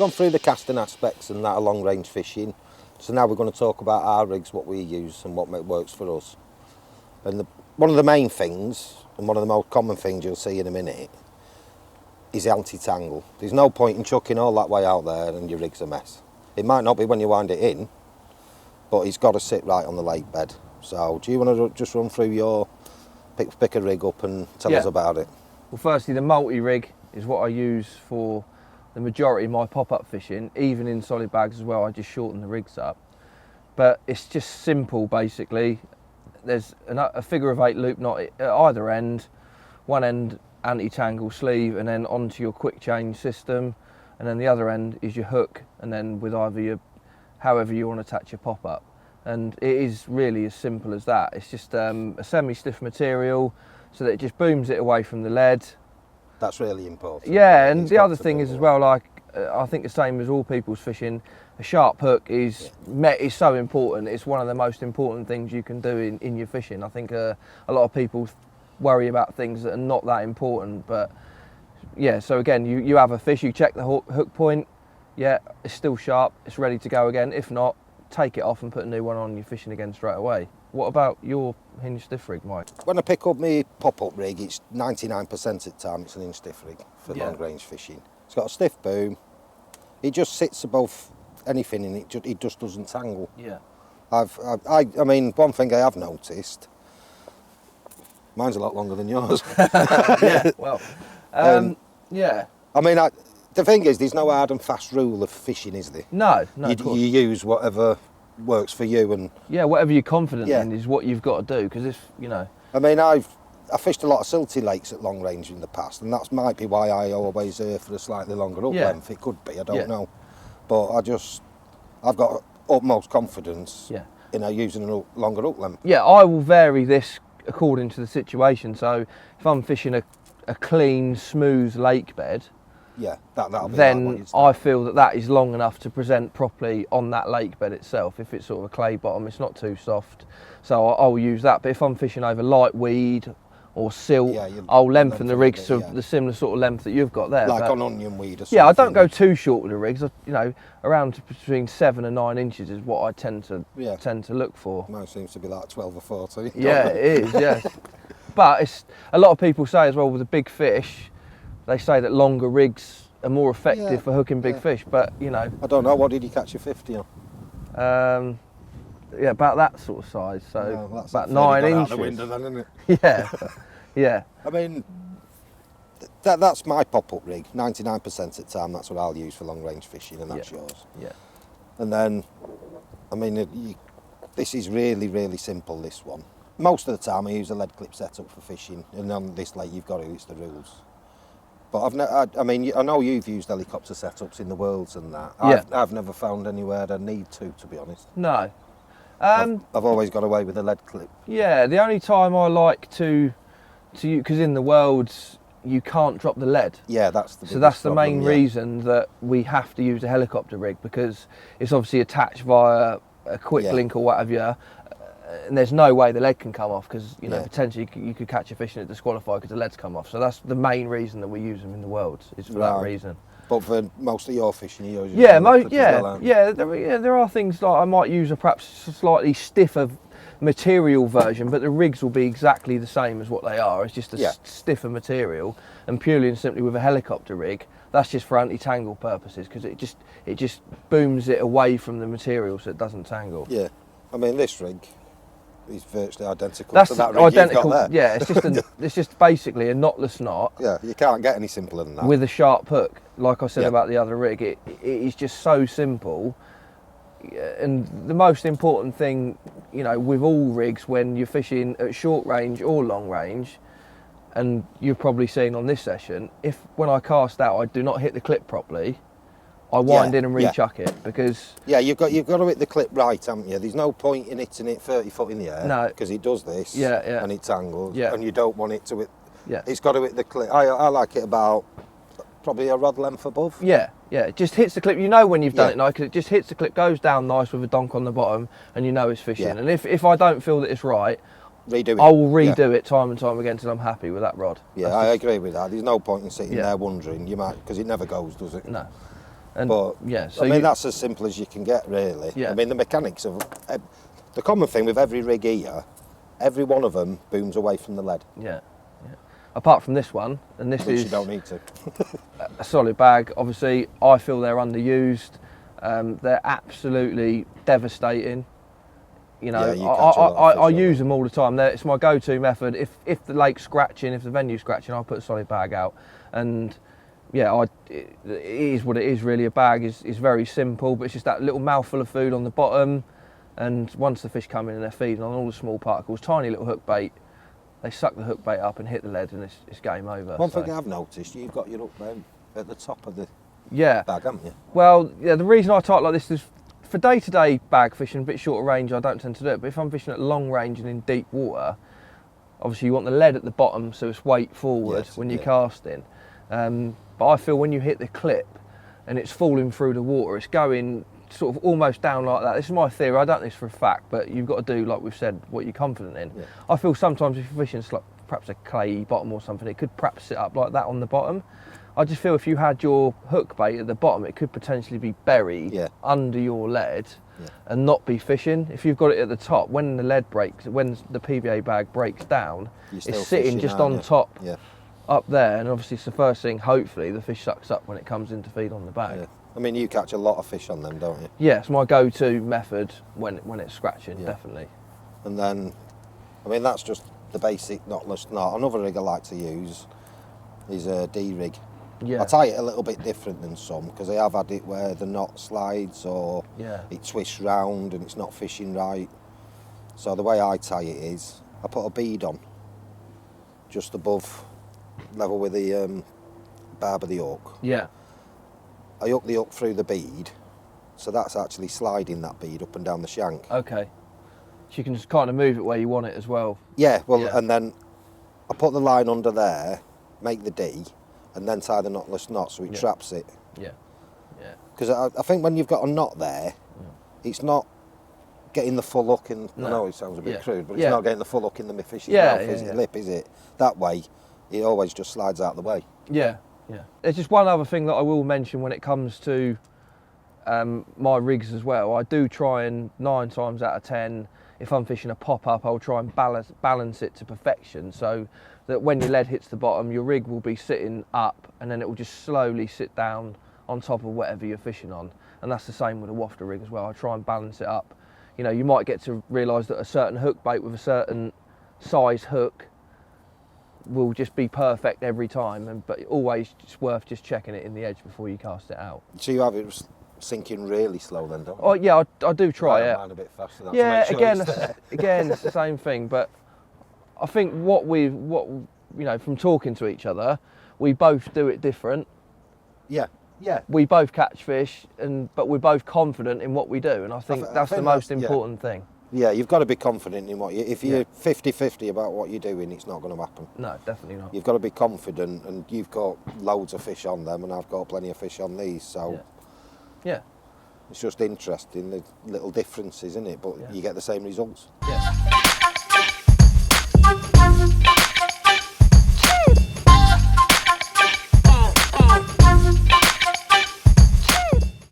gone through the casting aspects and that of long range fishing. So now we're going to talk about our rigs, what we use and what works for us. And one of the main things, and one of the most common things you'll see in a minute, is anti-tangle. There's no point in chucking all that way out there and your rig's a mess. It might not be when you wind it in, but it's got to sit right on the lake bed. So do you want to just run through your, pick a rig up and tell us about it? Well, firstly, the multi-rig is what I use for the majority of my pop-up fishing, even in solid bags as well. I just shorten the rigs up. But it's just simple, basically. There's a figure of 8 loop knot at either end, one end anti-tangle sleeve, and then onto your quick change system, and then the other end is your hook, and then with either your, however you want to attach your pop-up. And it is really as simple as that. It's just a semi-stiff material so that it just booms it away from the lead. That's really important. Yeah, and the other thing is as well, like I think the same as all people's fishing, a sharp hook is so important. It's one of the most important things you can do in your fishing. I think a lot of people worry about things that are not that important, but yeah, so again, you have a fish, you check the hook point, yeah, it's still sharp, it's ready to go again. If not, take it off and put a new one on, you're fishing again straight away. What about your hinge stiff rig, Mike? When I pick up my pop-up rig, it's 99% of the time it's an hinge stiff rig for long range fishing. It's got a stiff boom, it just sits above anything and it just doesn't tangle. Yeah. I mean, one thing I have noticed, mine's a lot longer than yours. Yeah, well, yeah. I mean, the thing is, there's no hard and fast rule of fishing, is there? No, you use whatever works for you, and yeah, whatever you're confident in is what you've got to do. Because if you know, I mean, I fished a lot of silty lakes at long range in the past, and that might be why I always err for a slightly longer up length. It could be, I don't know, but I've got utmost confidence in using a longer hook length. Yeah, I will vary this according to the situation. So if I'm fishing a clean, smooth lake bed, that'll be then I feel that is long enough to present properly on that lake bed itself. If it's sort of a clay bottom, it's not too soft, so I'll use that. But if I'm fishing over light weed or silt, I'll lengthen the rigs to the similar sort of length that you've got there. Like on onion weed or something. Yeah, I don't go too short with the rigs. Around between 7 and 9 inches is what I tend to look for. Mine seems to be like 12 or 14. Yeah, it is, yes. But it's a lot of people say as well with the big fish, they say that longer rigs are more effective for hooking big fish, but I don't know, what did you catch your 50 on? Yeah, about that sort of size, so about 9 inches. Out the window then, isn't it? Yeah, yeah. I mean, that's my pop-up rig. 99% of the time, that's what I'll use for long range fishing, and that's yours. Yeah. And then, I mean, this is really, really simple, this one. Most of the time I use a lead clip setup for fishing, and on this lake you've got it's the rules. But I know you've used helicopter setups in the worlds and that. I've never found anywhere I need to be honest. No. I've always got away with a lead clip. Yeah, the only time I like to use, because in the worlds you can't drop the lead. Yeah, that's the the main reason that we have to use a helicopter rig, because it's obviously attached via a quick link or whatever. And there's no way the lead can come off, because potentially you could catch a fish and it disqualify because the lead's come off. So that's the main reason that we use them in the worlds, is for that reason. But for most of your fishing, you use there are things like I might use a perhaps slightly stiffer material version, but the rigs will be exactly the same as what they are. It's just a stiffer material, and purely and simply with a helicopter rig, that's just for anti-tangle purposes, because it just booms it away from the material so it doesn't tangle. Yeah, I mean this rig is virtually identical to that rig you've got there. Yeah, it's just basically a knotless knot. Yeah, you can't get any simpler than that. With a sharp hook, like I said about the other rig, it is just so simple. And the most important thing, with all rigs when you're fishing at short range or long range, and you've probably seen on this session, when I cast out I do not hit the clip properly, I wind in and re-chuck it, because... Yeah, you've got to hit the clip right, haven't you? There's no point in hitting it 30 foot in the air. No. Because it does this, and it tangles, yeah. and you don't want it to hit... Yeah. It's got to hit the clip. I like it about probably a rod length above. Yeah, it just hits the clip. You know when you've done it now, because it just hits the clip, goes down nice with a donk on the bottom, and you know it's fishing. Yeah. And if I don't feel that it's right, I will redo it time and time again until I'm happy with that rod. Yeah, I agree with that. There's no point in sitting there wondering, you might, because it never goes, does it? No. And But yeah, so I mean that's as simple as you can get, really. Yeah. I mean the mechanics of the common thing with every rig here, every one of them booms away from the lead. yeah. Apart from this one, and this Which is you don't need to. a solid bag. Obviously, I feel they're underused. They're absolutely devastating. You know, Yeah, you catch a lot of fish I on use them. them all the time. It's my go-to method. If the lake's scratching, if the venue's scratching, I'll put a solid bag out. And yeah, it is what it is really. A bag is very simple, but it's just that little mouthful of food on the bottom. And once the fish come in and they're feeding on all the small particles, tiny little hook bait, they suck the hook bait up and hit the lead, and it's game over. One thing I've noticed, you've got your hook bait at the top of the Yeah. bag, haven't you? Well, yeah, the reason I tie it like this is for day-to-day bag fishing, a bit shorter range, I don't tend to do it. But if I'm fishing at long range and in deep water, obviously you want the lead at the bottom so it's weight forward when you're casting. But I feel when you hit the clip and it's falling through the water, it's going sort of almost down like that. This is my theory, I don't know this for a fact, but you've got to do, like we've said, what you're confident in. Yeah. I feel sometimes if you're fishing like perhaps a clayey bottom or something, it could perhaps sit up like that on the bottom. I just feel if you had your hook bait at the bottom, it could potentially be buried under your lead and not be fishing. If you've got it at the top, when the lead breaks, when the PVA bag breaks down, it's sitting fishing, just on aren't you? top Yeah. up there, and obviously it's the first thing, hopefully, the fish sucks up when it comes in to feed on the bag. Yeah. I mean, you catch a lot of fish on them, don't you? Yeah, it's my go-to method when it's scratching, definitely. And then, I mean, that's just the basic knotless knot. Another rig I like to use is a D-rig. Yeah. I tie it a little bit different than some because I have had it where the knot slides or it twists round and it's not fishing right. So the way I tie it is I put a bead on just above level with the barb of the hook. Yeah. I hook the hook through the bead, so that's actually sliding that bead up and down the shank. Okay. So you can just kind of move it where you want it as well. Yeah, well, and then I put the line under there, make the D, and then tie the knotless knot so it traps it. Yeah, yeah. Because I think when you've got a knot there, it's not getting the full hook in. I know it sounds a bit crude, but it's not getting the full hook in the fish's mouth, lip, is it? That way, it always just slides out of the way. Yeah, yeah. There's just one other thing that I will mention when it comes to my rigs as well. I do try and 9 times out of 10, if I'm fishing a pop-up, I'll try and balance it to perfection so that when your lead hits the bottom, your rig will be sitting up and then it will just slowly sit down on top of whatever you're fishing on. And that's the same with a wafter rig as well. I try and balance it up. You know, you might get to realise that a certain hook bait with a certain size hook will just be perfect every time, but always it's worth just checking it in the edge before you cast it out. So you have it sinking really slow then, don't you? Oh yeah, I do try it. Mine a bit faster. Yeah, to make sure again, it's the same thing. But I think what you know, from talking to each other, we both do it different. Yeah, yeah. We both catch fish, but we're both confident in what we do, and I think that's the most important thing. Yeah, you've got to be confident in what you. If you're 50-50 about what you're doing, it's not going to happen. No, definitely not. You've got to be confident, and you've got loads of fish on them, and I've got plenty of fish on these. So yeah, it's just interesting the little differences, isn't it? But you get the same results. Yeah.